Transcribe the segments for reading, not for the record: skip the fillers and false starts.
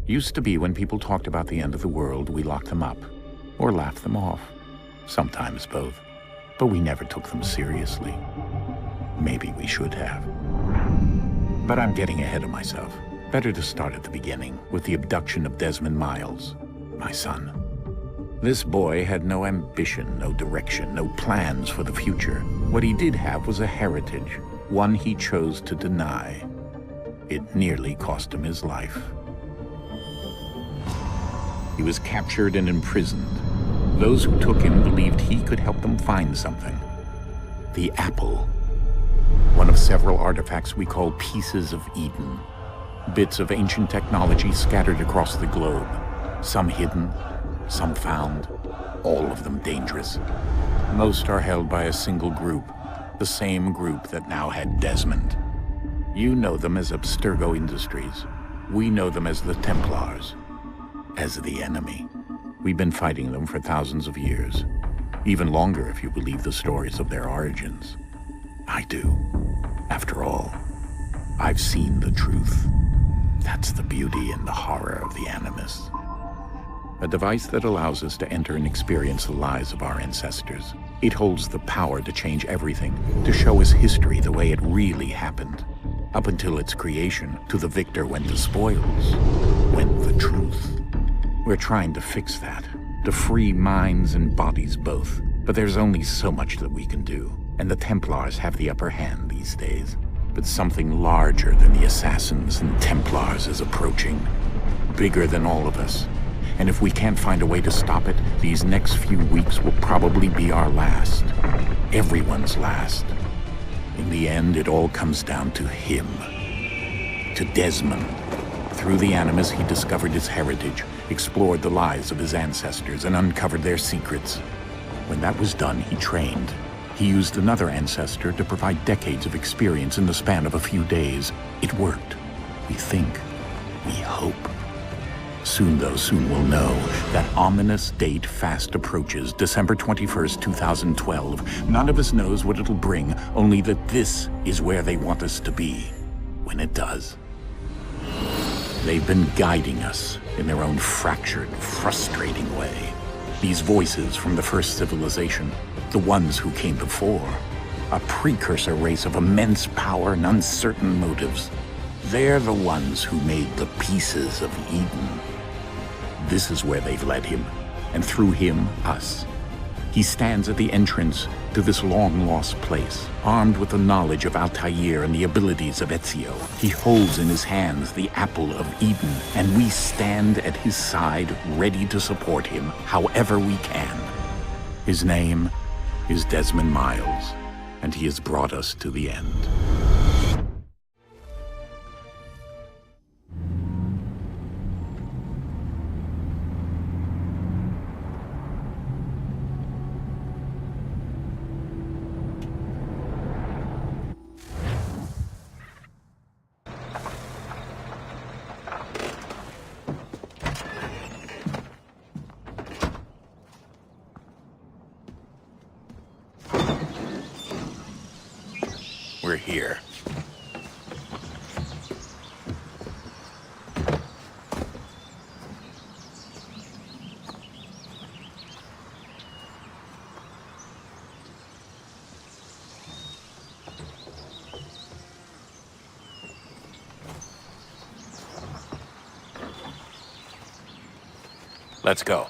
Used to be when people talked about the end of the world, we locked them up, or laughed them off. Sometimes both. But we never took them seriously. Maybe we should have. But I'm getting ahead of myself. Better to start at the beginning, with the abduction of Desmond Miles, my son. This boy had no ambition, no direction, no plans for the future. What he did have was a heritage, one he chose to deny. It nearly cost him his life. He was captured and imprisoned. Those who took him believed he could help them find something. The apple. One of several artifacts we call pieces of Eden. Bits of ancient technology scattered across the globe. Some hidden, some found, all of them dangerous. Most are held by a single group, the same group that now had Desmond. You know them as Abstergo Industries. We know them as the Templars, as the enemy. We've been fighting them for thousands of years, even longer if you believe the stories of their origins. I do. After all, I've seen the truth. That's the beauty and the horror of the Animus. A device that allows us to enter and experience the lives of our ancestors. It holds the power to change everything, to show us history the way it really happened. Up until its creation, to the victor went the spoils, went the truth. We're trying to fix that, to free minds and bodies both. But there's only so much that we can do, and the Templars have the upper hand these days. But something larger than the Assassins and Templars is approaching, bigger than all of us. And if we can't find a way to stop it, these next few weeks will probably be our last. Everyone's last. In the end, it all comes down to him. To Desmond. Through the Animus, he discovered his heritage, explored the lives of his ancestors, and uncovered their secrets. When that was done, he trained. He used another ancestor to provide decades of experience in the span of a few days. It worked. We think. We hope. Soon, though, soon we'll know. That ominous date fast approaches, December 21st, 2012. None of us knows what it'll bring, only that this is where they want us to be, when it does. They've been guiding us in their own fractured, frustrating way. These voices from the first civilization, the ones who came before, a precursor race of immense power and uncertain motives. They're the ones who made the pieces of Eden. This is where they've led him, and through him, us. He stands at the entrance to this long-lost place, armed with the knowledge of Altair and the abilities of Ezio. He holds in his hands the apple of Eden, and we stand at his side, ready to support him however we can. His name is Desmond Miles, and he has brought us to the end. We're here. Let's go.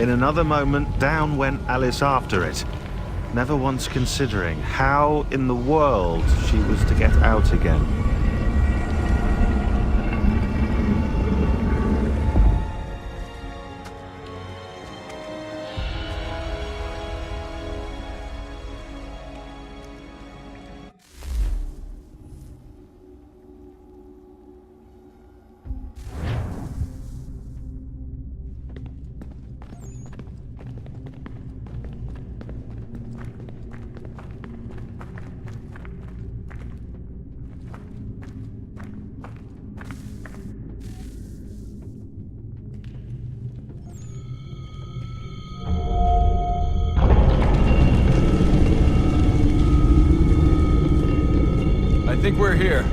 In another moment, down went Alice after it, never once considering how in the world she was to get out again. I think we're here.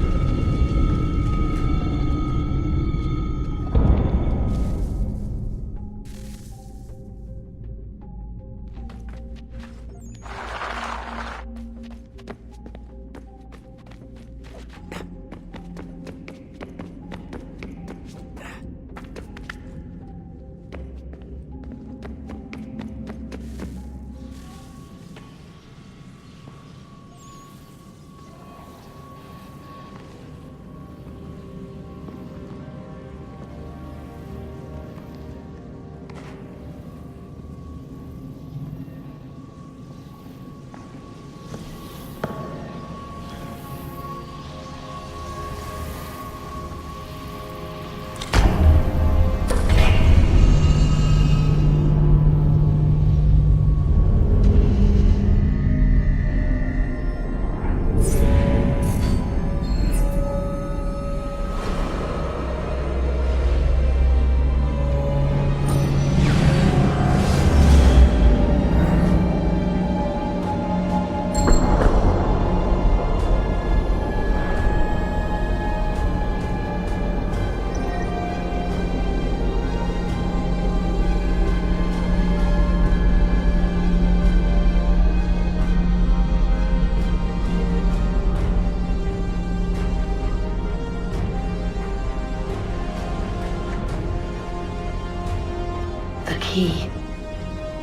The key.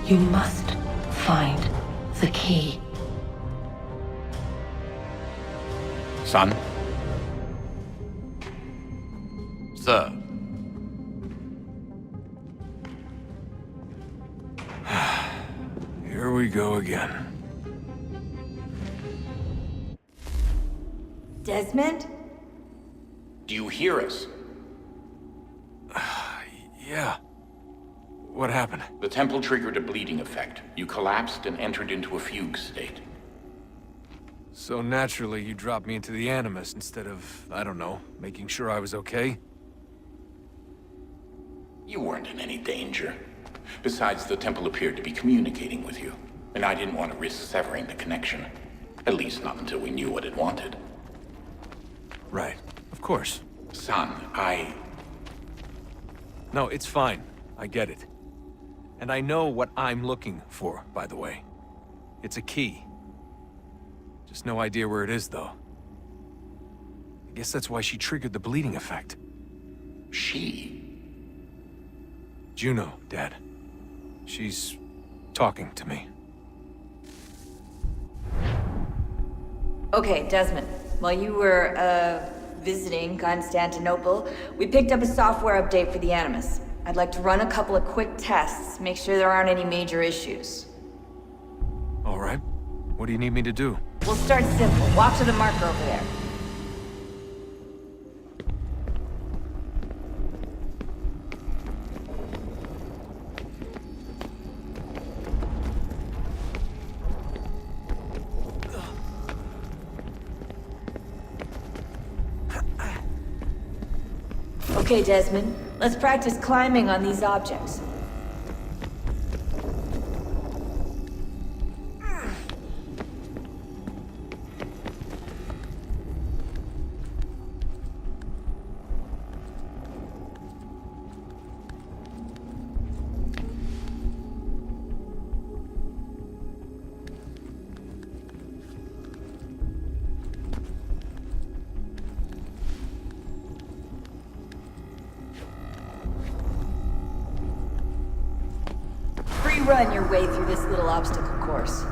You must find the key. Son? Sir. Here we go again. Desmond? Do you hear us? Yeah. What happened? The temple triggered a bleeding effect. You collapsed and entered into a fugue state. So naturally, you dropped me into the Animus instead of, I don't know, making sure I was okay? You weren't in any danger. Besides, the temple appeared to be communicating with you, and I didn't want to risk severing the connection. At least not until we knew what it wanted. Right. Of course. Son, No, it's fine. I get it. And I know what I'm looking for, by the way. It's a key. Just no idea where it is, though. I guess that's why she triggered the bleeding effect. She? Juno, Dad. She's talking to me. Okay, Desmond. While you were, visiting Constantinople, we picked up a software update for the Animus. I'd like to run a couple of quick tests, make sure there aren't any major issues. All right. What do you need me to do? We'll start simple. Walk to the marker over there. Okay, Desmond. Let's practice climbing on these objects. rerun your way through this little obstacle course.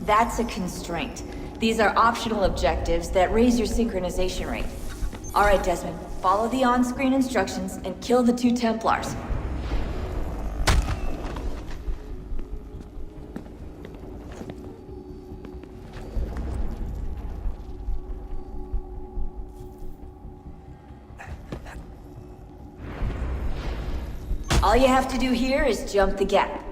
That's a constraint. These are optional objectives that raise your synchronization rate. Alright, Desmond, follow the on-screen instructions and kill the 2 Templars. All you have to do here is jump the gap.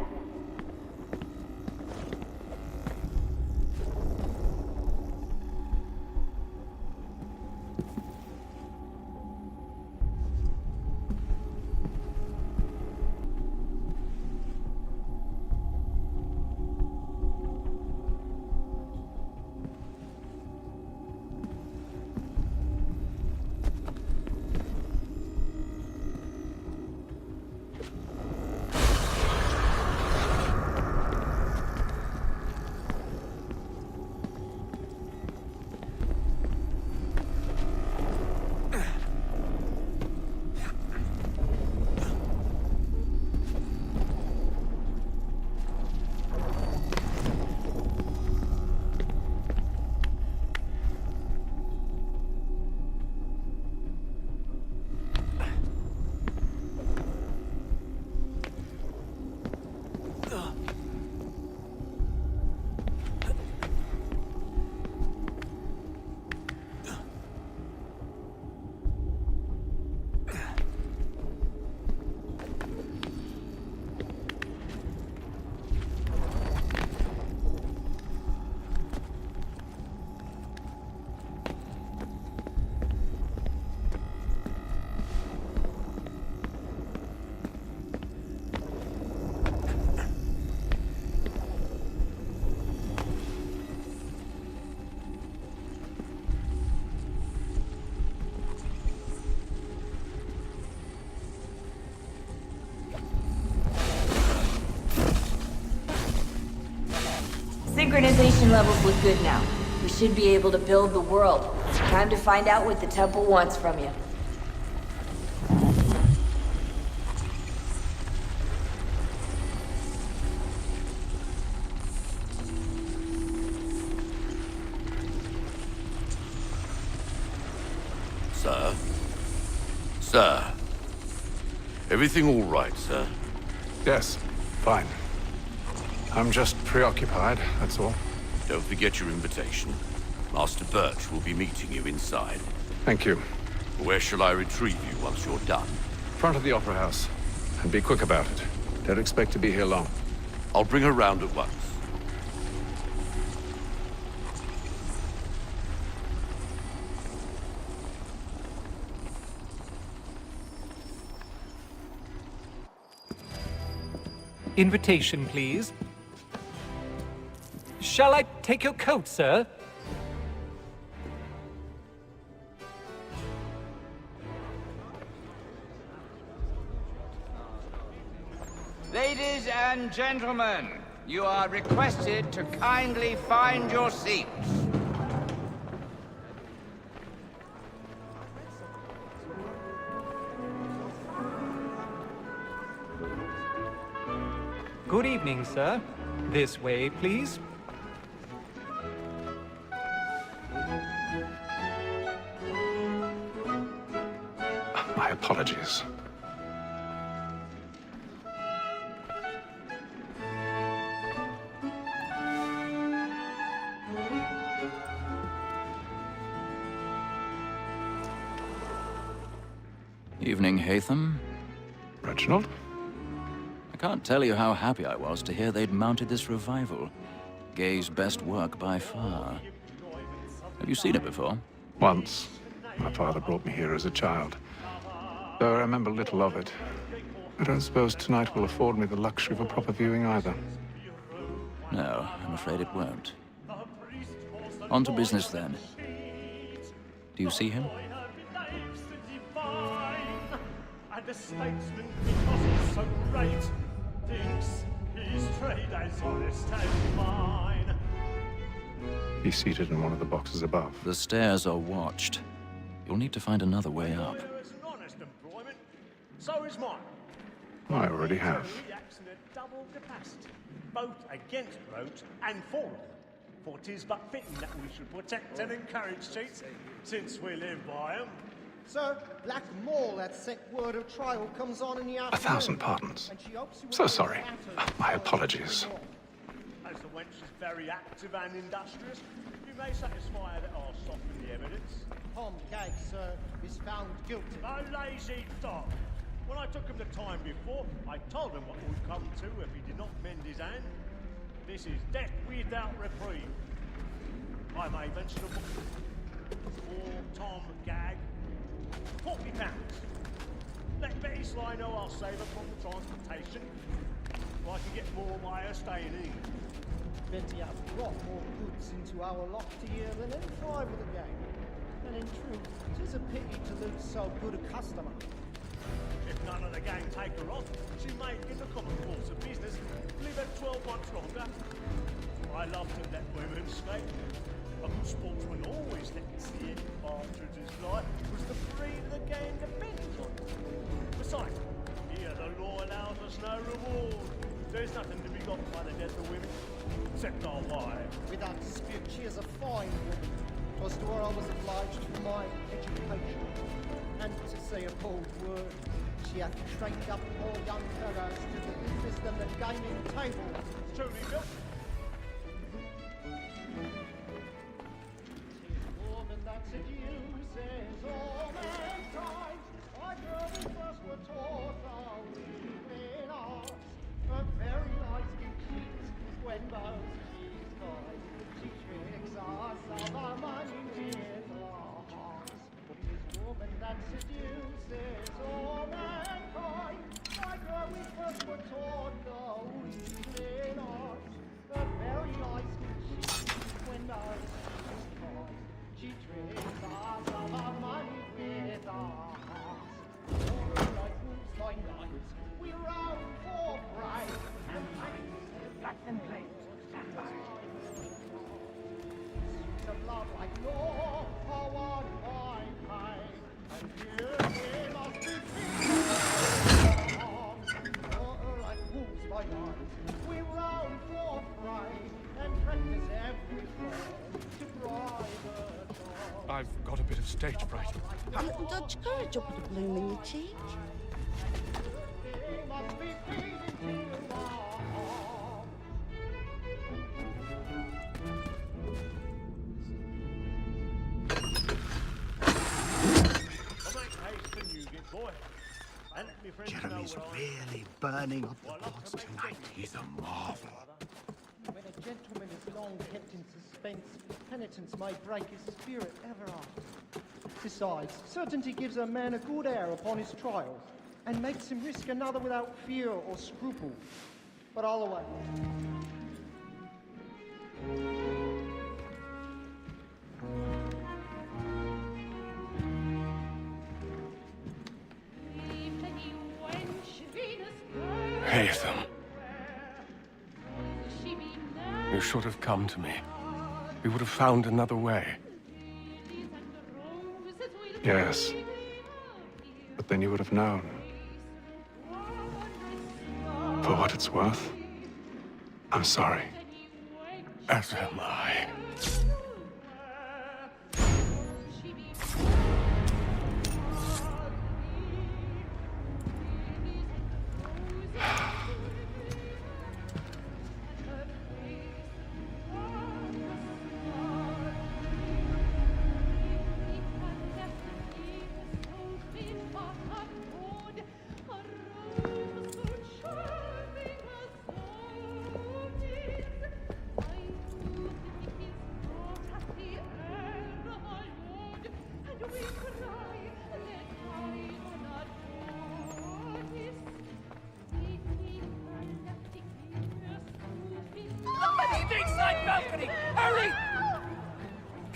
Synchronization levels look good now. We should be able to build the world. Time to find out what the temple wants from you. Sir? Sir? Everything all right, sir? Yes, fine. I'm just preoccupied, that's all. Don't forget your invitation. Master Birch will be meeting you inside. Thank you. Where shall I retrieve you once you're done? Front of the Opera House. And be quick about it. Don't expect to be here long. I'll bring her round at once. Invitation, please. Shall I take your coat, sir? Ladies and gentlemen, you are requested to kindly find your seats. Good evening, sir. This way, please. My apologies. Evening, Hatham. Reginald? I can't tell you how happy I was to hear they'd mounted this revival. Gay's best work by far. Have you seen it before? Once. My father brought me here as a child. Though I remember little of it. I don't suppose tonight will afford me the luxury of a proper viewing either. No, I'm afraid it won't. On to business then. Do you see him? And the statesman, because he's so great, thinks his trade as honest as mine. He's seated in one of the boxes above. The stairs are watched. You'll need to find another way up. It's an honest employment. So is mine. I already have. He acts in a double capacity, both against roads and for them. For 'tis but fitting that we should protect and encourage cheats, since we live by 'em. Sir, Black Mall, that sick word of trial comes on in the afternoon. 1,000 pardons. So sorry. My apologies. As the wench is very active and industrious, you may satisfy her that I'll soften the evidence. Tom Gag, sir, is found guilty. A lazy dog. When I took him the time before, I told him what would come to if he did not mend his hand. This is death without reprieve. I may venture to book for Tom Gag. £40. Let Betty Sly know I'll save her from the transportation. Or I can get more by her staying in. Betty has brought more goods into our loft here than any driver of the gang. And in truth, it is a pity to lose so good a customer. If none of the gang take her off, she may, in the common course of business, live her 12 months longer. I love to let women skate. A good sportsman always let me see it. Partridge's life was the breed of the gang depends on. Besides, here the law allows us no reward. There's nothing to be got by the death of women, except our wives. Without dispute, she is a fine woman. Was to her I was obliged for my education. And to say a bold word, she hath trained up more young fellows to the business than the gaming table. Truly built. Woman that seduces all mankind. I girl we first were taught our evening arts. But very nice to cheat when most she's kind. She tricks us of our money with our hearts. This woman that seduces all mankind. My girl we first were taught our evening arts. But very nice to cheat when most she's kind. She tricks us of our money with our hearts. Like wolves by night, we roam for prey. And got them plates. Stand by. Suits of love like law are what I pay. And here we must be free. Like wolves by night, we roam for prey. And practice every form to bribe a dog. I've got a bit of stage fright. A little Dutch courage will put a bloom in your cheek. We must be feeding to our hearts. I'll make haste and you get boy. And let me friends Jeremy's know where really burning up the plots tonight. He's a marvel. When a gentleman is long kept in suspense, penitence may break his spirit ever after. Besides, certainty gives a man a good air upon his trial, and makes him risk another without fear or scruple. But all away. Haytham. You should have come to me. We would have found another way. Yes. But then you would have known. For what it's worth, I'm sorry. As am I.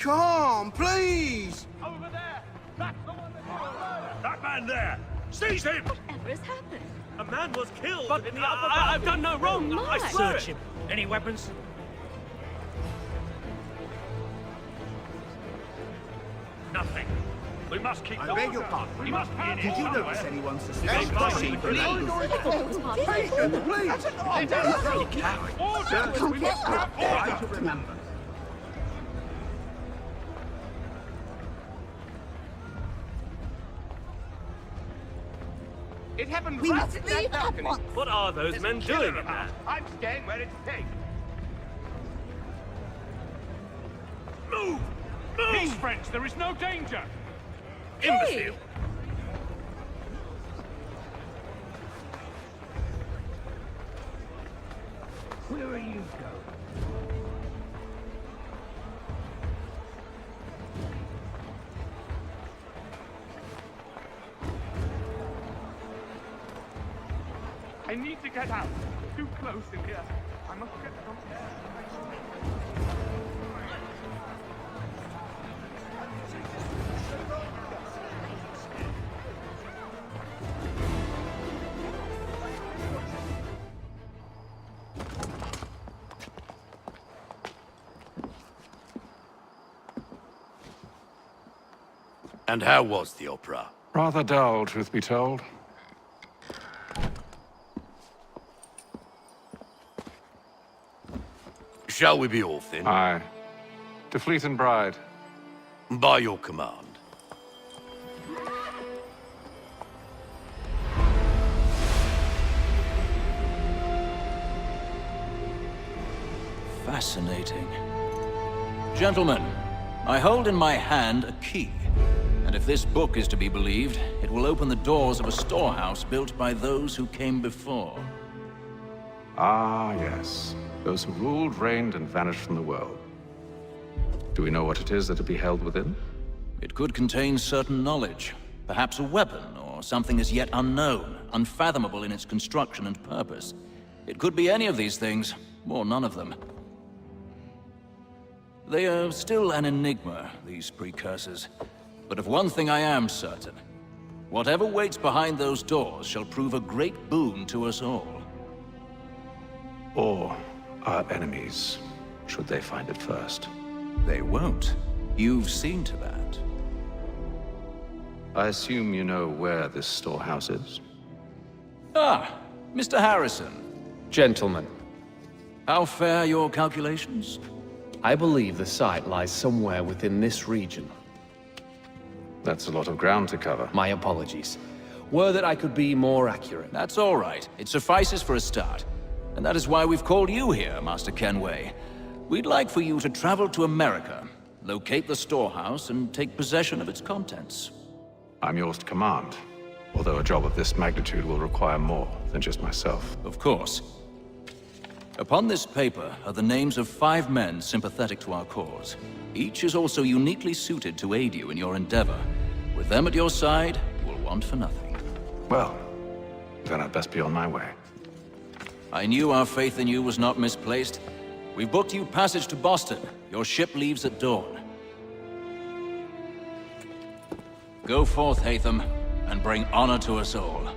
calm, please! Over there! That's the one that man there! Seize him! Whatever has happened? A man was killed But in the upper I've done no wrong. Oh, I my. swear Search it. him. Any weapons? Nothing. We must keep I beg your pardon. We must be in Did here you somewhere. notice anyone Don't suspicious? worry, please. Order! We must have order! To remember. It happened We right must at leave that at balcony. once. What are those There's men a killer doing in about. there? I'm staying where it's safe. Move! Move! Peace, friends. There is no danger. Imbecile! Where are you going? I need to get out. Too close in here. I must get some air. And how was the opera? Rather dull, truth be told. Shall we be off then? Aye. To Fleet and Bride. By your command. Fascinating. Gentlemen, I hold in my hand a key. And if this book is to be believed, it will open the doors of a storehouse built by those who came before. Ah, yes. Those who ruled, reigned, and vanished from the world. Do we know what it is that will be held within? It could contain certain knowledge. Perhaps a weapon, or something as yet unknown, unfathomable in its construction and purpose. It could be any of these things, or none of them. They are still an enigma, these precursors. But of one thing I am certain. Whatever waits behind those doors shall prove a great boon to us all. Or our enemies, should they find it first. They won't. You've seen to that. I assume you know where this storehouse is? Ah, Mr. Harrison. Gentlemen, How fare your calculations? I believe the site lies somewhere within this region. That's a lot of ground to cover. My apologies. Were that I could be more accurate. That's all right. It suffices for a start. And that is why we've called you here, Master Kenway. We'd like for you to travel to America, locate the storehouse, and take possession of its contents. I'm yours to command, although a job of this magnitude will require more than just myself. Of course. Upon this paper are the names of 5 men sympathetic to our cause. Each is also uniquely suited to aid you in your endeavor. With them at your side, you will want for nothing. Well, then I'd best be on my way. I knew our faith in you was not misplaced. We've booked you passage to Boston. Your ship leaves at dawn. Go forth, Hatham, and bring honor to us all.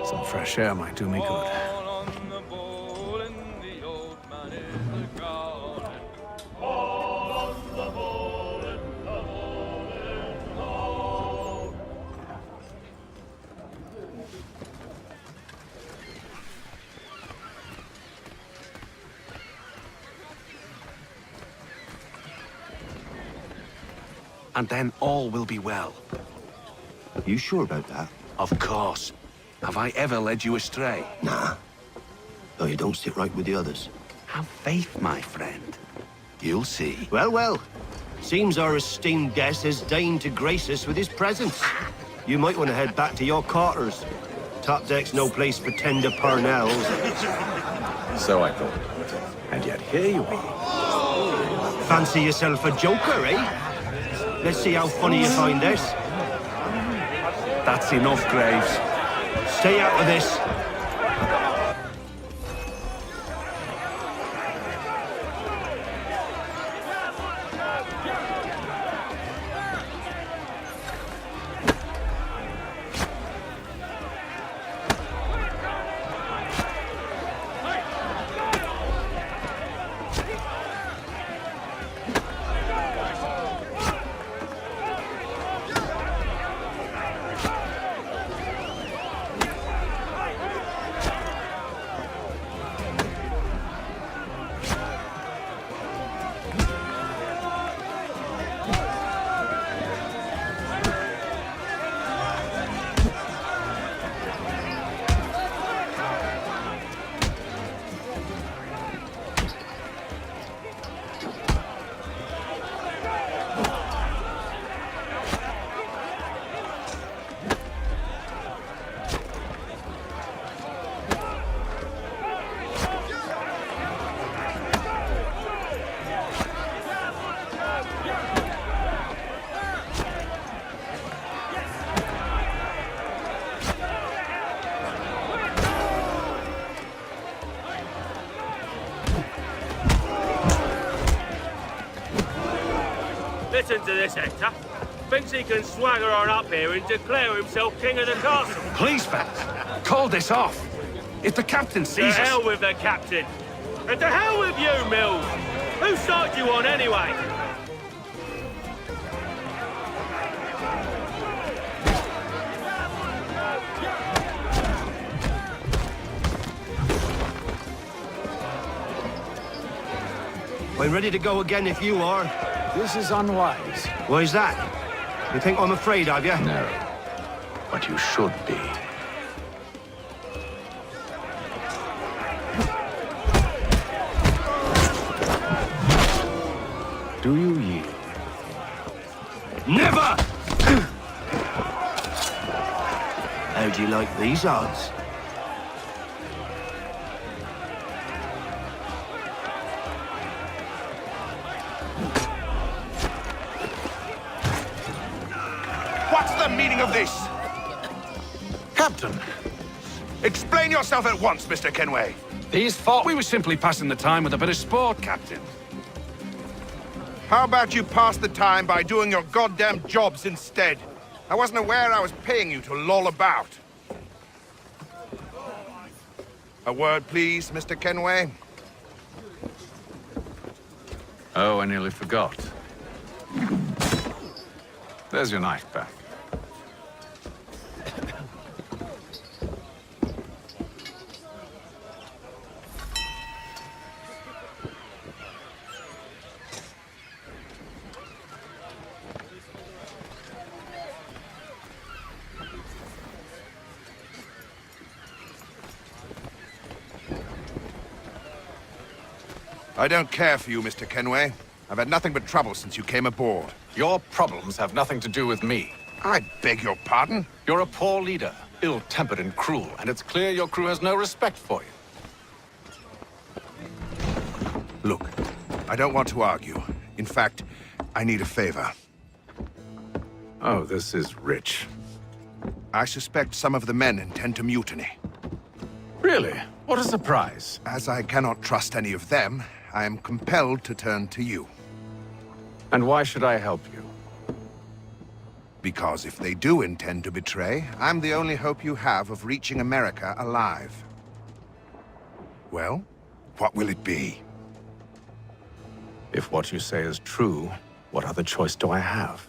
Some fresh air might do me good. and then all will be well. You sure about that? Of course. Have I ever led you astray? Nah. Though you don't sit right with the others. Have faith, my friend. You'll see. Well, well. Seems our esteemed guest has deigned to grace us with his presence. You might want to head back to your quarters. Top deck's no place for tender parnells. So I thought. And yet here you are. Fancy yourself a joker, eh? Let's see how funny you find this. That's enough, Graves. Stay out of this. Listen to this, Hector. Thinks he can swagger on up here and declare himself king of the castle. Please, Vance. Call this off. If the captain sees us... To hell with the captain. And to hell with you, Mills. Whose side you on, anyway? I'm ready to go again if you are. This is unwise. Why's that? You think I'm afraid of you? No. But you should be. Do you yield? Never! How'd you like these odds? What's the meaning of this? Captain, Explain yourself at once, Mr. Kenway. these thought we were simply passing the time with a bit of sport, Captain. How about you pass the time by doing your goddamn jobs instead? I wasn't aware I was paying you to loll about. A word, please, Mr. Kenway. Oh, I nearly forgot. There's your knife back. I don't care for you, Mr. Kenway. I've had nothing but trouble since you came aboard. Your problems have nothing to do with me. I beg your pardon? You're a poor leader, ill-tempered and cruel, and it's clear your crew has no respect for you. Look, I don't want to argue. In fact, I need a favor. Oh, this is rich. I suspect some of the men intend to mutiny. Really? What a surprise. As I cannot trust any of them, I am compelled to turn to you. And why should I help you? Because if they do intend to betray, I'm the only hope you have of reaching America alive. Well, what will it be? If what you say is true, what other choice do I have?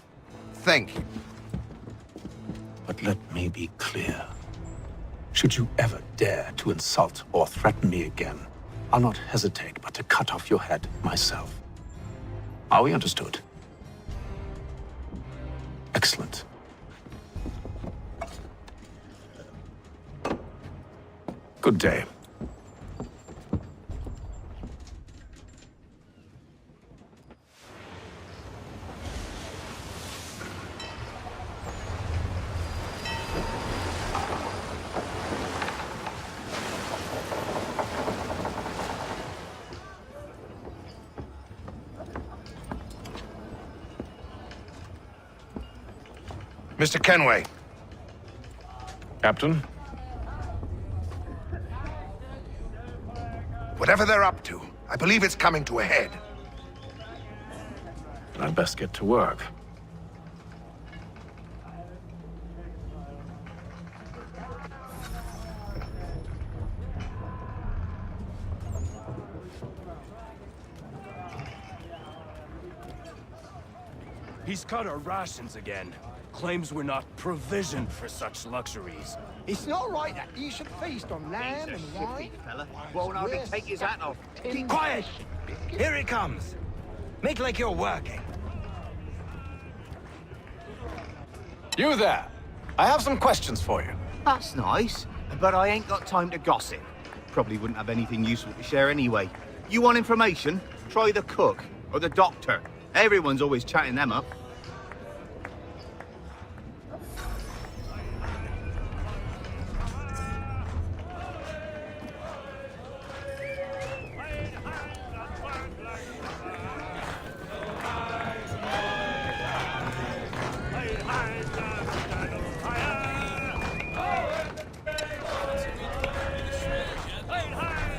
Thank you. But let me be clear. Should you ever dare to insult or threaten me again, I'll not hesitate but to cut off your head myself. Are we understood? Excellent. Good day. Mr. Kenway. Captain? Whatever they're up to, I believe it's coming to a head. I'd best get to work. He's cut our rations again. Claims we're not provisioned for such luxuries. It's not right that you should feast on lamb and wine. Fella. Won't hardly take his hat off. Keep quiet! Here he comes. Make like you're working. You there! I have some questions for you. That's nice, but I ain't got time to gossip. Probably wouldn't have anything useful to share anyway. You want information? Try the cook or the doctor. Everyone's always chatting them up.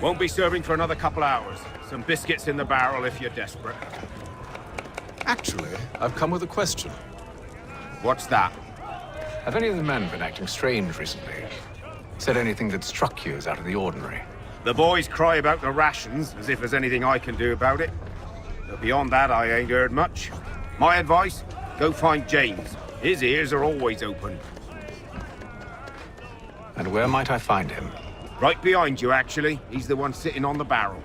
Won't be serving for another couple hours. Some biscuits in the barrel if you're desperate. Actually, I've come with a question. What's that? Have any of the men been acting strange recently? Said anything that struck you as out of the ordinary? The boys cry about the rations, as if there's anything I can do about it. But beyond that, I ain't heard much. My advice? Go find James. His ears are always open. And where might I find him? Right behind you, actually. He's the one sitting on the barrel.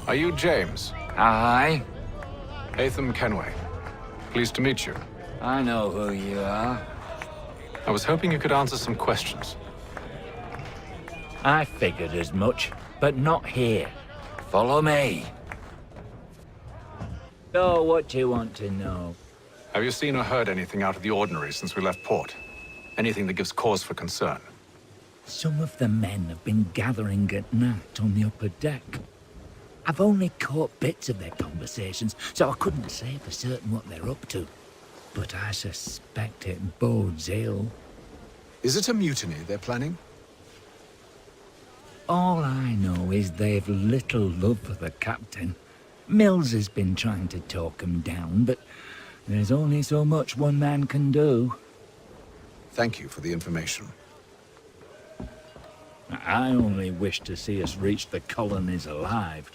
Are you James? Aye. Atham Kenway. Pleased to meet you. I know who you are. I was hoping you could answer some questions. I figured as much, but not here. Follow me. So, what do you want to know? Have you seen or heard anything out of the ordinary since we left port? Anything that gives cause for concern? Some of the men have been gathering at night on the upper deck. I've only caught bits of their conversations, so I couldn't say for certain what they're up to. But I suspect it bodes ill. Is it a mutiny they're planning? All I know is they've little love for the captain. Mills has been trying to talk 'em down, but there's only so much one man can do. Thank you for the information. I only wish to see us reach the colonies alive.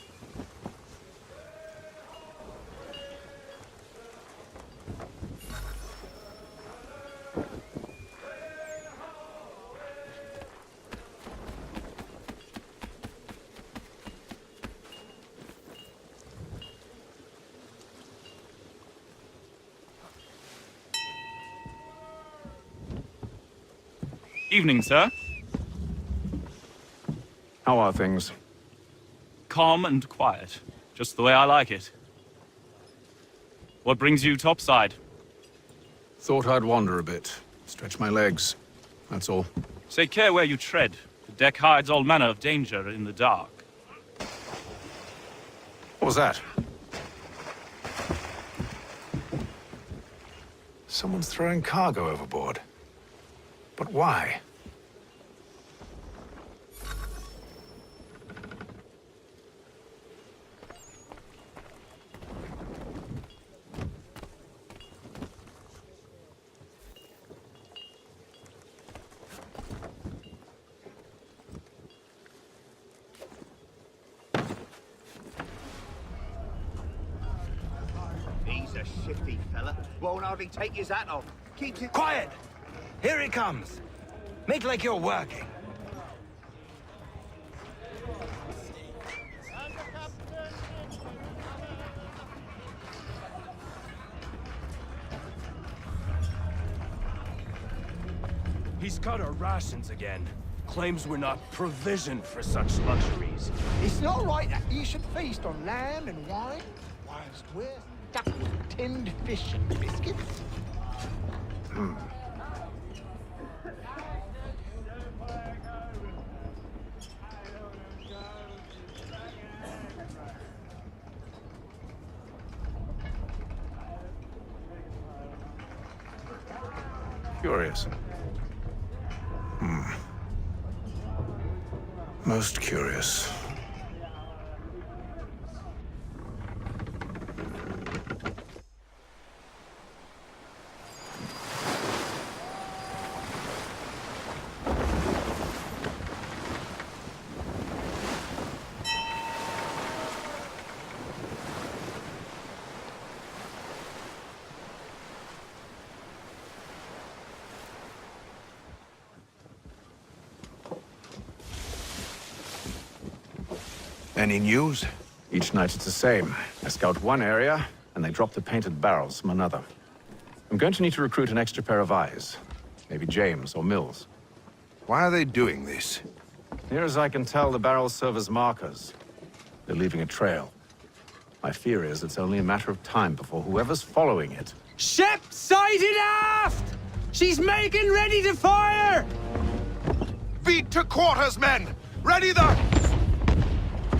Evening, sir. How are things? Calm and quiet. Just the way I like it. What brings you topside? Thought I'd wander a bit. Stretch my legs. That's all. Take care where you tread. The deck hides all manner of danger in the dark. What was that? Someone's throwing cargo overboard. But why? shifty fella. Won't hardly take his hat off. Keeps it... Quiet! Here he comes. Make like you're working. He's cut our rations again. Claims we're not provisioned for such luxuries. It's not right that you should feast on lamb and wine, whilst we're stuck with tinned fish and biscuits. Curious. Most curious. Any news? Each night it's the same. I scout one area, and they drop the painted barrels from another. I'm going to need to recruit an extra pair of eyes. Maybe James or Mills. Why are they doing this? Near as I can tell, the barrels serve as markers. They're leaving a trail. My fear is it's only a matter of time before whoever's following it... Ship sighted aft! She's making ready to fire! Beat to quarters, men! Ready the...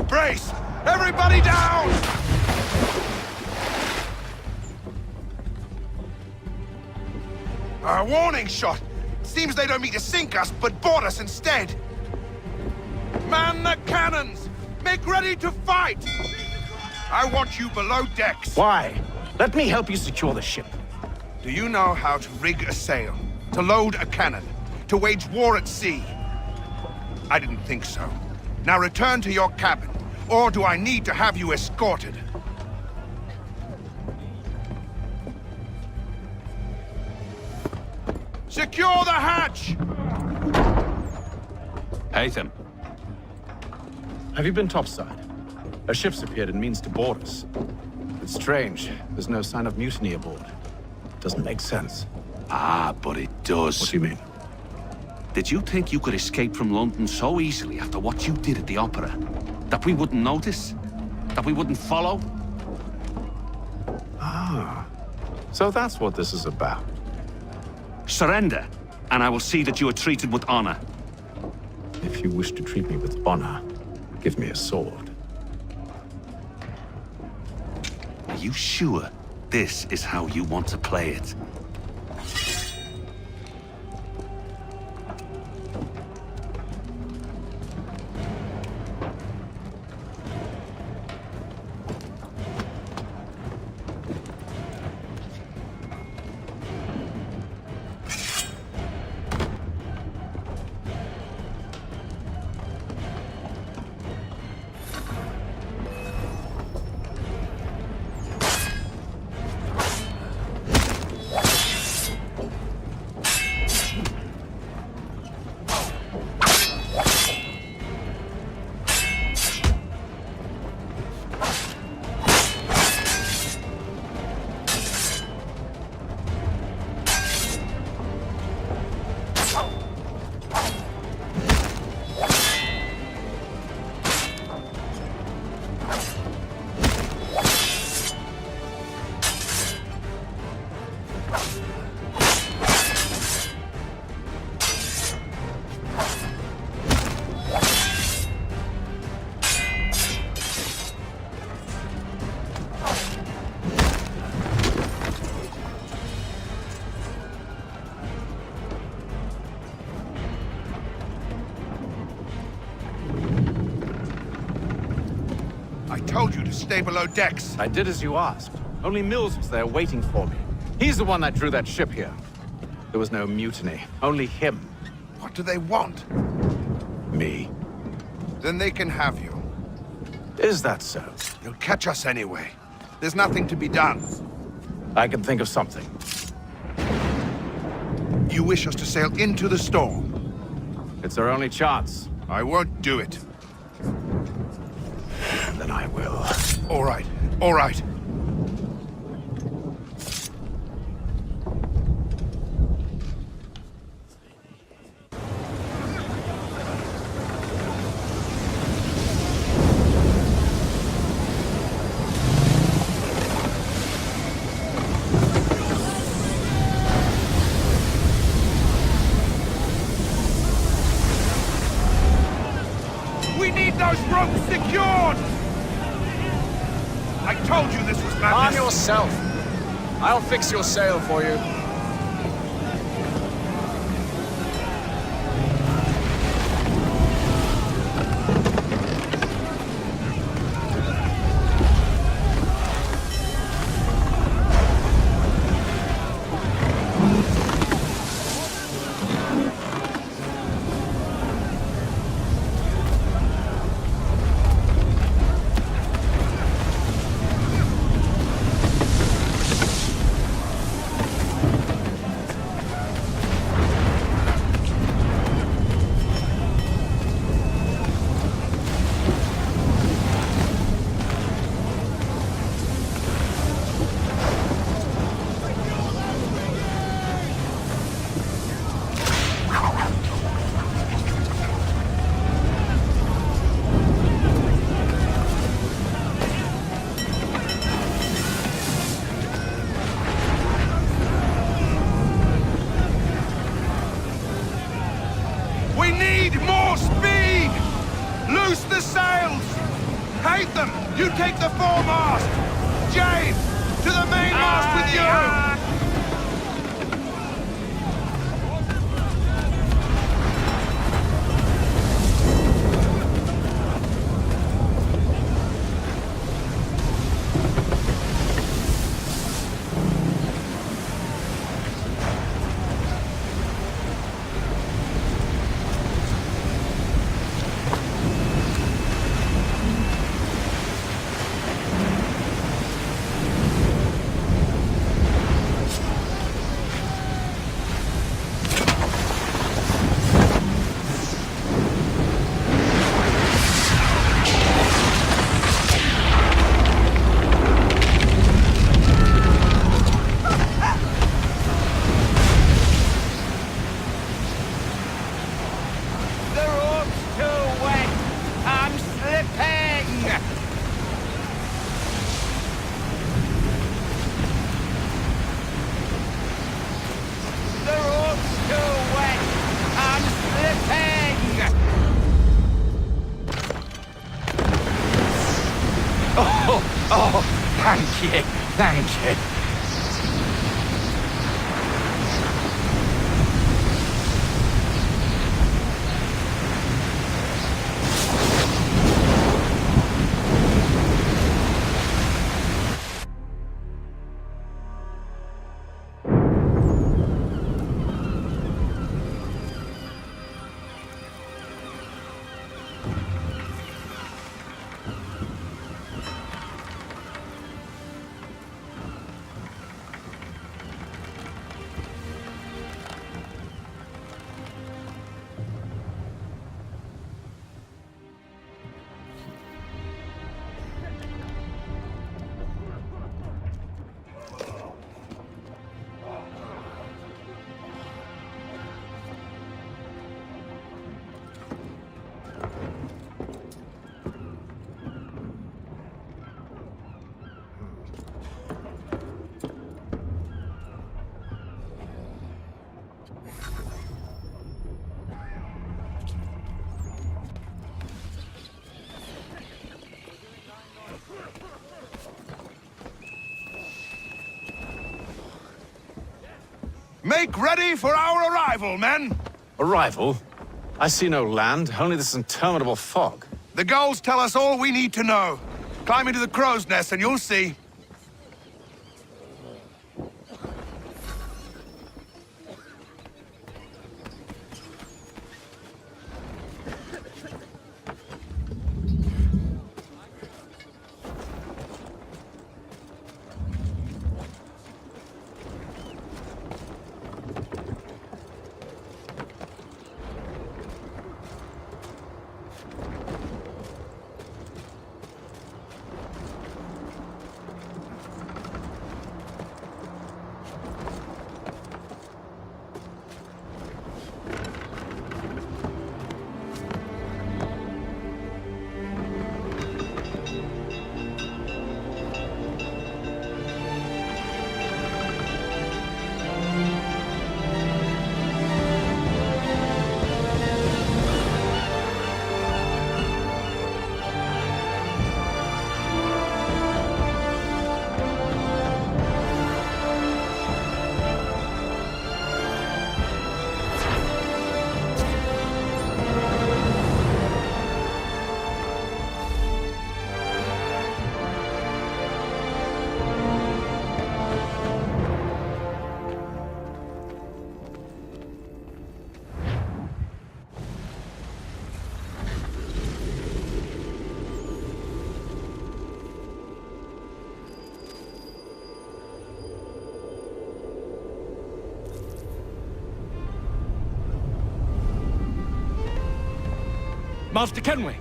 Brace! Everybody down! A warning shot! Seems they don't mean to sink us, but board us instead! Man the cannons! Make ready to fight! I want you below decks! Why? Let me help you secure the ship. Do you know how to rig a sail? To load a cannon? To wage war at sea? I didn't think so. Now return to your cabin. Or do I need to have you escorted? Secure the hatch! Haytham. Have you been topside? A ship's appeared and means to board us. It's strange. There's no sign of mutiny aboard. Doesn't make sense. Ah, but it does. What do you mean? Did you think you could escape from London so easily after what you did at the opera? That we wouldn't notice? That we wouldn't follow? Ah. So that's what this is about. Surrender, and I will see that you are treated with honor. If you wish to treat me with honor, give me a sword. Are you sure this is how you want to play it? I told you to stay below decks. I did as you asked. Only Mills was there waiting for me. He's the one that drew that ship here. There was no mutiny, only him. What do they want? Me. Then they can have you. Is that so? You'll catch us anyway. There's nothing to be done. I can think of something. You wish us to sail into the storm? It's our only chance. I won't do it. Then I will. All right, all right. We need those ropes secured! I told you this was madness! Arm yourself! I'll fix your sail for you. We need more speed! Loose the sails! Haytham, you take the foremast! James, to the mainmast with you! Oh, thank you, thank you. Make ready for our arrival, men! Arrival? I see no land, only this interminable fog. The gulls tell us all we need to know. Climb into the crow's nest and you'll see. Master Kenway!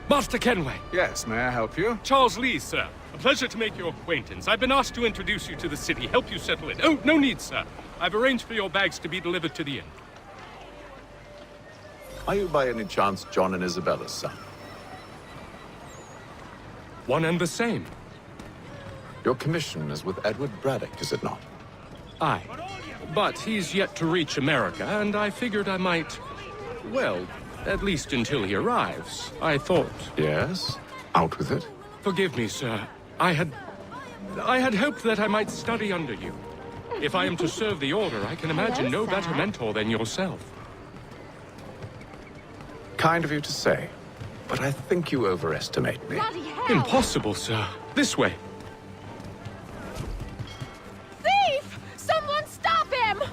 Master Kenway! Yes, may I help you? Charles Lee, sir. A pleasure to make your acquaintance. I've been asked to introduce you to the city, help you settle in. Oh, no need, sir. I've arranged for your bags to be delivered to the inn. Are you by any chance John and Isabella's son? One and the same. Your commission is with Edward Braddock, is it not? Aye. But he's yet to reach America, and I figured I might... Well, at least until he arrives, I thought. Yes? Out with it. Forgive me, sir. I had hoped that I might study under you. If I am to serve the Order, I can imagine no better mentor than yourself. Kind of you to say, but I think you overestimate me. Impossible, sir. This way. Thief! Someone stop him!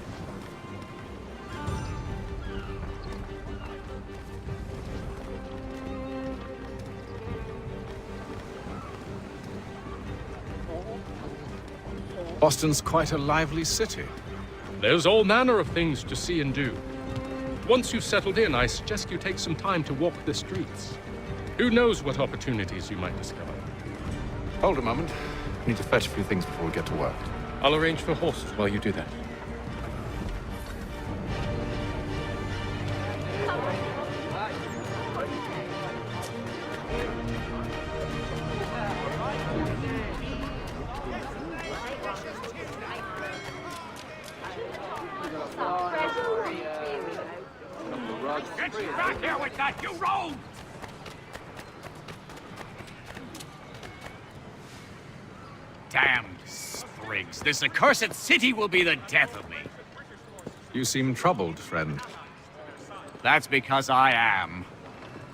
Boston's quite a lively city. There's all manner of things to see and do. Once you've settled in, I suggest you take some time to walk the streets. Who knows what opportunities you might discover. Hold a moment. I need to fetch a few things before we get to work. I'll arrange for horses while you do that. Get back here with that, you rogue! Damned sprigs. This accursed city will be the death of me. You seem troubled, friend. That's because I am.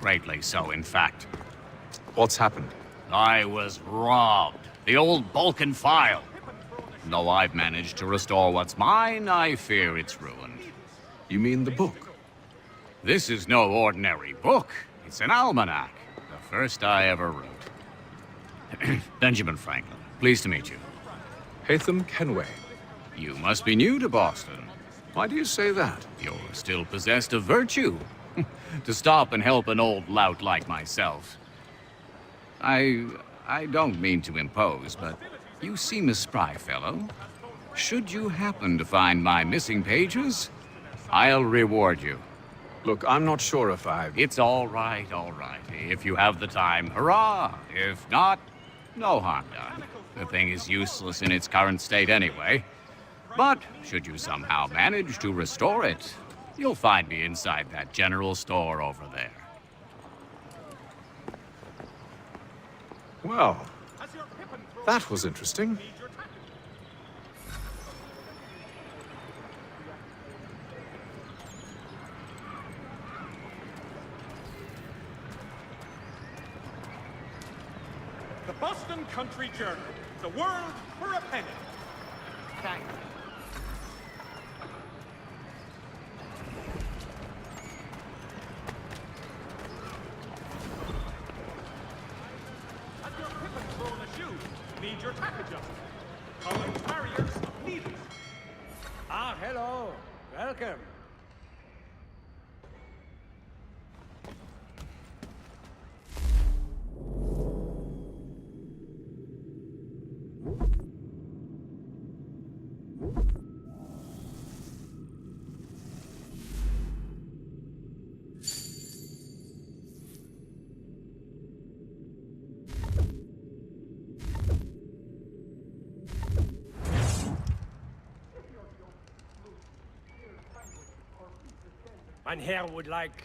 Greatly so, in fact. What's happened? I was robbed. The old Balkan file. Though I've managed to restore what's mine, I fear it's ruined. You mean the book? This is no ordinary book. It's an almanac. The first I ever wrote. Benjamin Franklin. Pleased to meet you. Haytham Kenway. You must be new to Boston. Why do you say that? You're still possessed of virtue. To stop and help an old lout like myself. I don't mean to impose, but you seem a spry fellow. Should you happen to find my missing pages, I'll reward you. Look, I'm not sure if I... It's all right, all right. If you have the time, hurrah! If not, no harm done. The thing is useless in its current state anyway. But should you somehow manage to restore it, you'll find me inside that general store over there. Well, that was interesting. The Boston Country Journal. The world for a penny. Thanks. Has your pippin thrown a shoe? Need your tack adjusted. Collins barriers of needles. Ah, hello. Welcome. Mein Herr would like...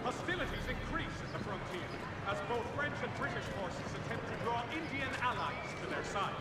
Hostilities increase at the frontier, as both French and British forces attempt to draw Indian allies to their side.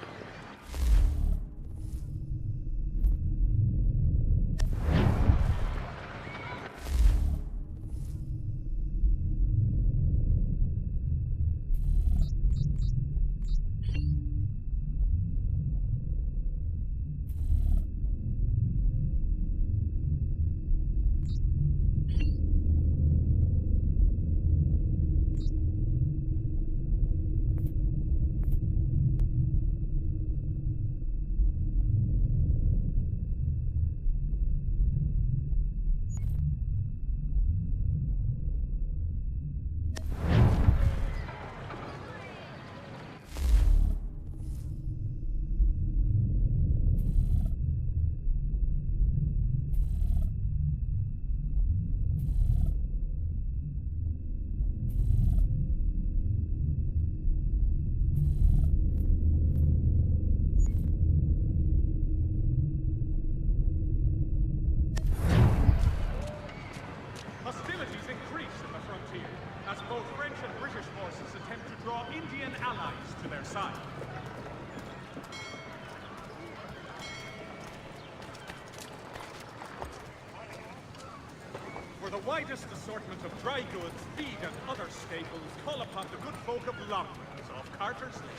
For the widest assortment of dry goods, feed, and other staples, call upon the good folk of Longlands off Carter's Lane.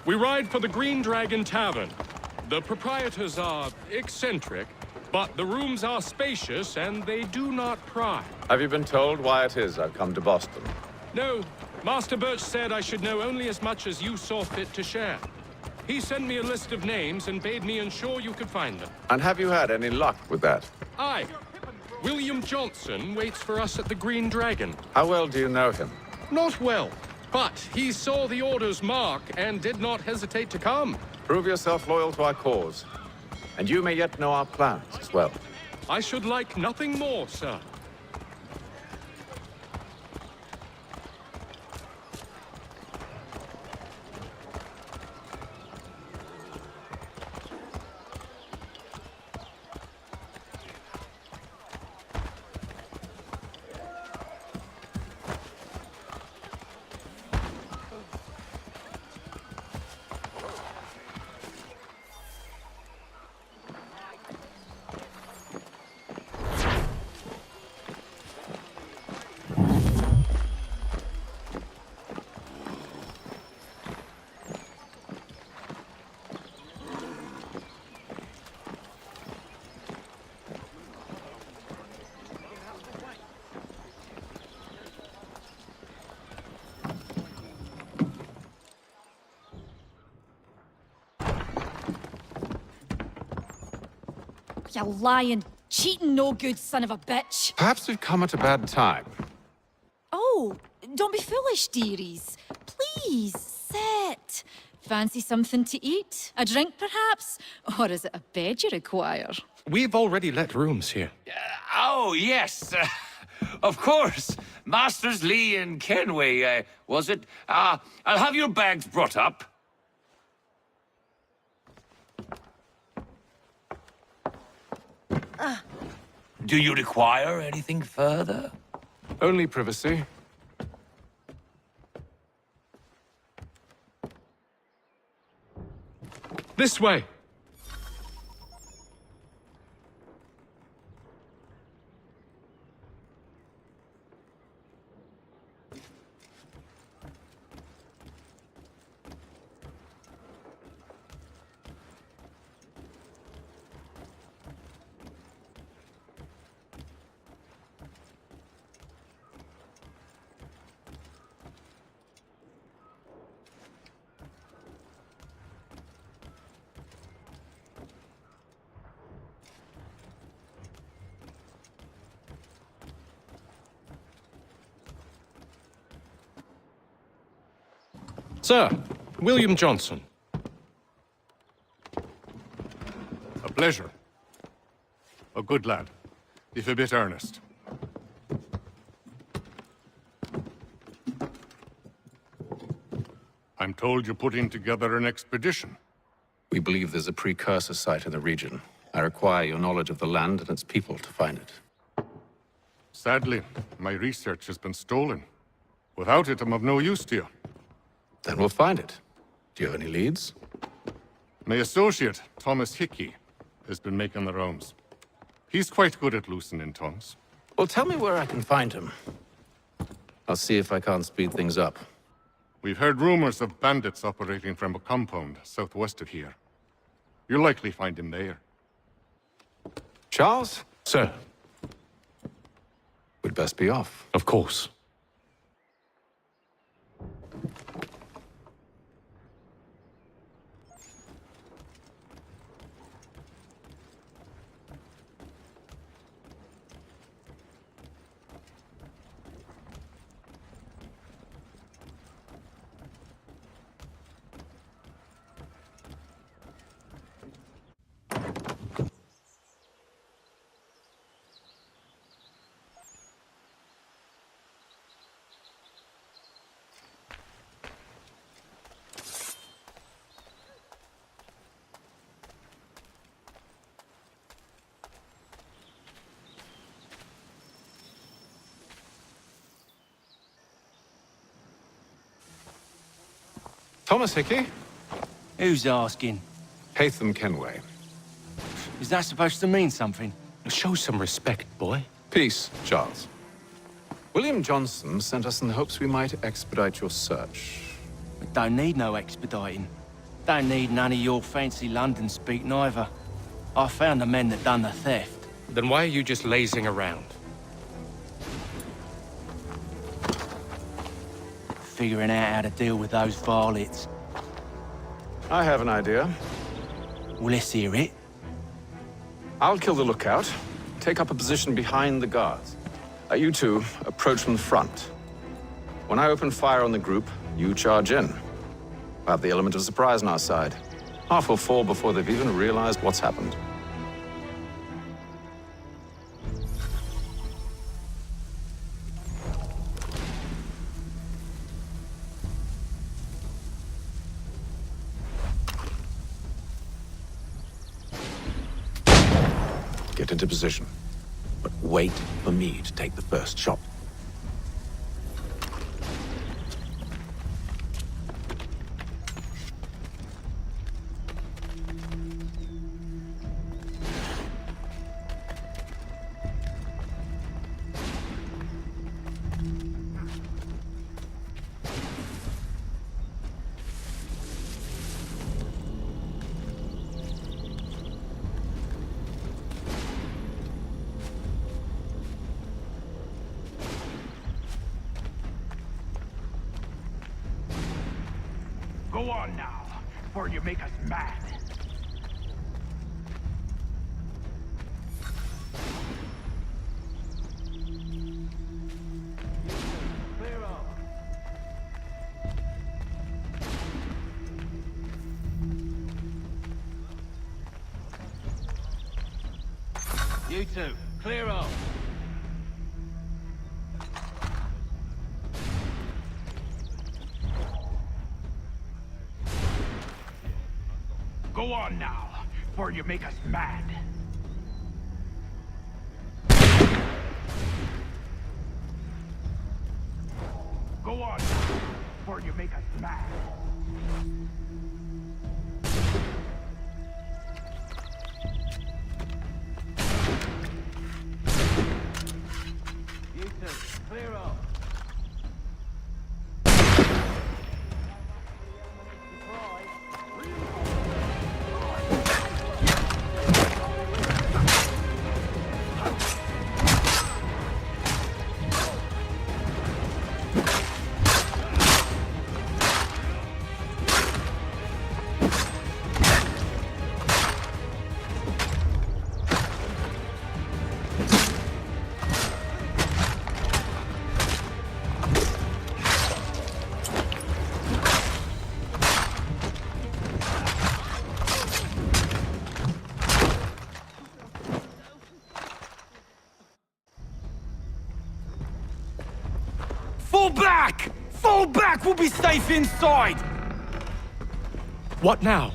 We ride for the Green Dragon Tavern. The proprietors are eccentric, but the rooms are spacious and they do not pry. Have you been told why it is I've come to Boston? No, Master Birch said I should know only as much as you saw fit to share. He sent me a list of names and bade me ensure you could find them. And have you had any luck with that? Aye. William Johnson waits for us at the Green Dragon. How well do you know him? Not well, but he saw the order's mark and did not hesitate to come. Prove yourself loyal to our cause, and you may yet know our plans as well. I should like nothing more, sir. You lying, cheating, no good son of a bitch. Perhaps we've come at a bad time. Oh, don't be foolish, dearies. Please, sit. Fancy something to eat? A drink, perhaps? Or is it a bed you require? We've already let rooms here. Oh, yes. Of course. Masters Lee and Kenway, was it? I'll have your bags brought up. Do you require anything further? Only privacy. This way. Sir, William Johnson. A pleasure. A good lad, if a bit earnest. I'm told you're putting together an expedition. We believe there's a precursor site in the region. I require your knowledge of the land and its people to find it. Sadly, my research has been stolen. Without it, I'm of no use to you. Then we'll find it. Do you have any leads? My associate, Thomas Hickey, has been making the rounds. He's quite good at loosening tongues. Well, tell me where I can find him. I'll see if I can't speed things up. We've heard rumors of bandits operating from a compound southwest of here. You'll likely find him there. Charles? Sir. We'd best be off. Of course. Thomas Hickey? Who's asking? Haytham Kenway. Is that supposed to mean something? Show some respect, boy. Peace, Charles. William Johnson sent us in the hopes we might expedite your search. We don't need no expediting. Don't need none of your fancy London speak neither. I found the men that done the theft. Then why are you just lazing around? Figuring out how to deal with those varlets. I have an idea. Well, let's hear it. I'll kill the lookout, take up a position behind the guards. You two approach from the front. When I open fire on the group, you charge in. We'll have the element of surprise on our side. Half will fall before they've even realized what's happened. Get into position. But wait for me to take the first shot. Go on now, before you make us mad. Clear up. You two, clear up. Go on now, before you make us mad. Go on now, before you make us mad. You two, clear up. Fall back! Fall back! We'll be safe inside! What now?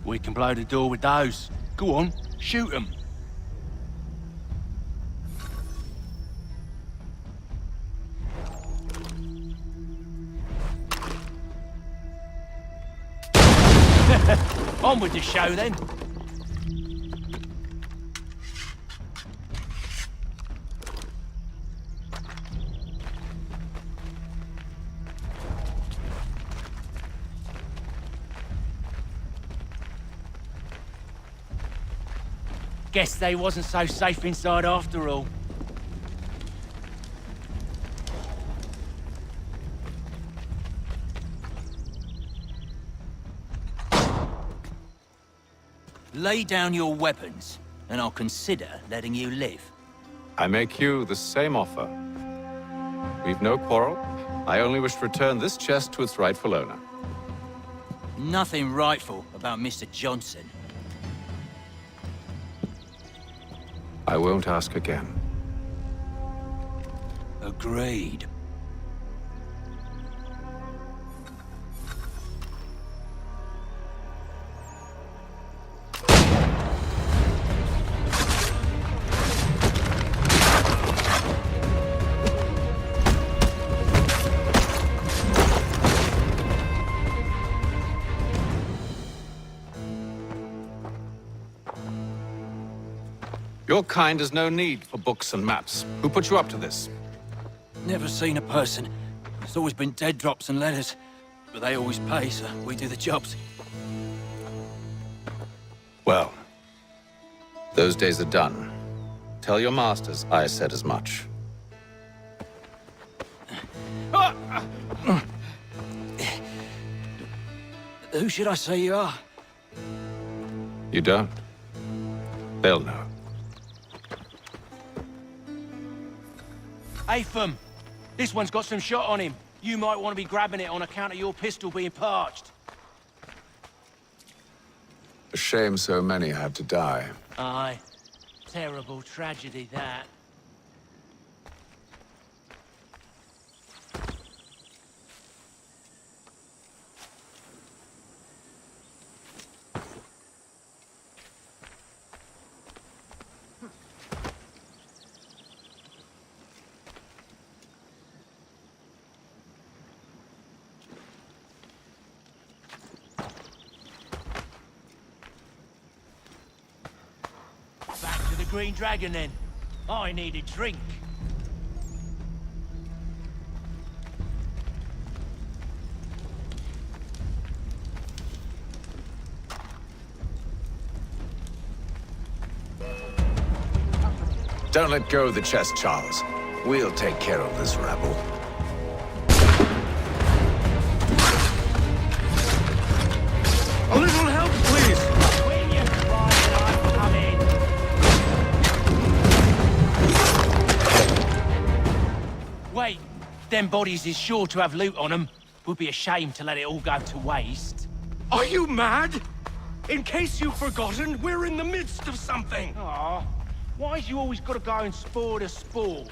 We can blow the door with those. Go on, shoot them. On with the show then. Guess they wasn't so safe inside after all. Lay down your weapons, and I'll consider letting you live. I make you the same offer. We've no quarrel. I only wish to return this chest to its rightful owner. Nothing rightful about Mr. Johnson. I won't ask again. Agreed. Your kind has no need for books and maps. Who put you up to this? Never seen a person. It's always been dead drops and letters. But they always pay, so we do the jobs. Well, those days are done. Tell your masters I said as much. Who should I say you are? You don't? They'll know. Atham! This one's got some shot on him. You might want to be grabbing it on account of your pistol being parched. A shame so many had to die. Aye. Terrible tragedy, that. Back to the Green Dragon, then. I need a drink. Don't let go of the chest, Charles. We'll take care of this rabble. A little help, please! When you cry, I'm coming. Wait, them bodies is sure to have loot on them. Would be a shame to let it all go to waste. Are you mad? In case you've forgotten, we're in the midst of something. Aw, why's you always gotta go and spoil the sport?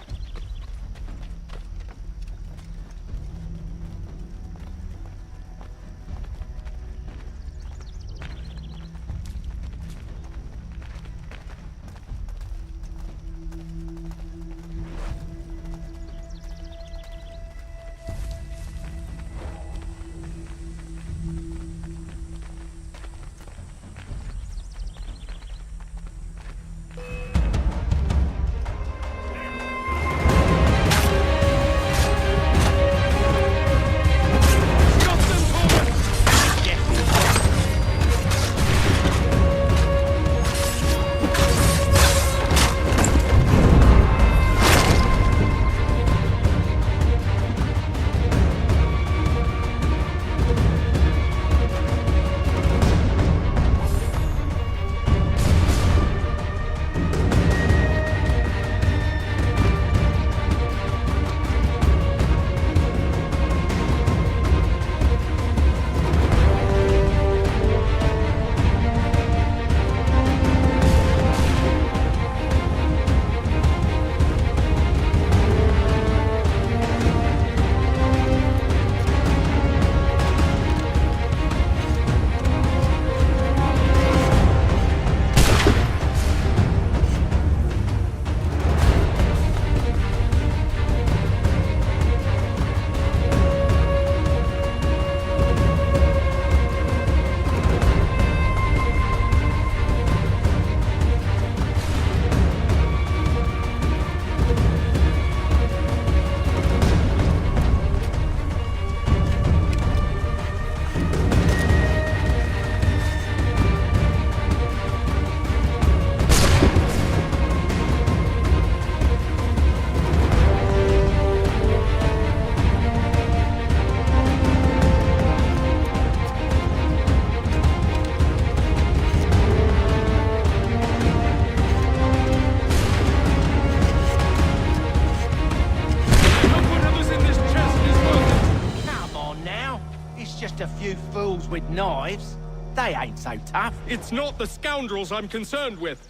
With knives, they ain't so tough. It's not the scoundrels I'm concerned with.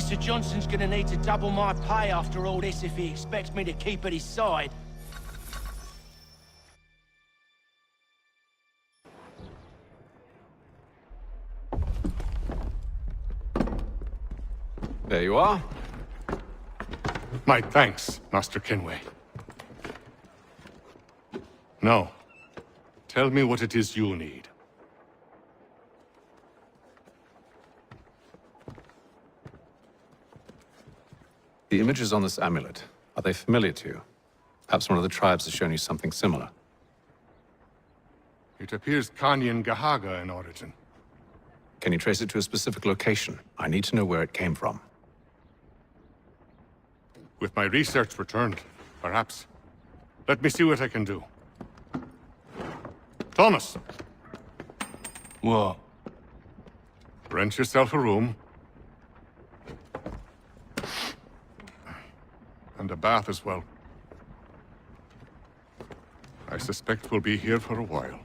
Mr. Johnson's gonna need to double my pay after all this if he expects me to keep at his side. There you are. My thanks, Master Kenway. Now, tell me what it is you need. The images on this amulet, are they familiar to you? Perhaps one of the tribes has shown you something similar. It appears Kanyan Gahaga in origin. Can you trace it to a specific location? I need to know where it came from. With my research returned, perhaps. Let me see what I can do. Thomas! What? Rent yourself a room. And a bath as well. I suspect we'll be here for a while.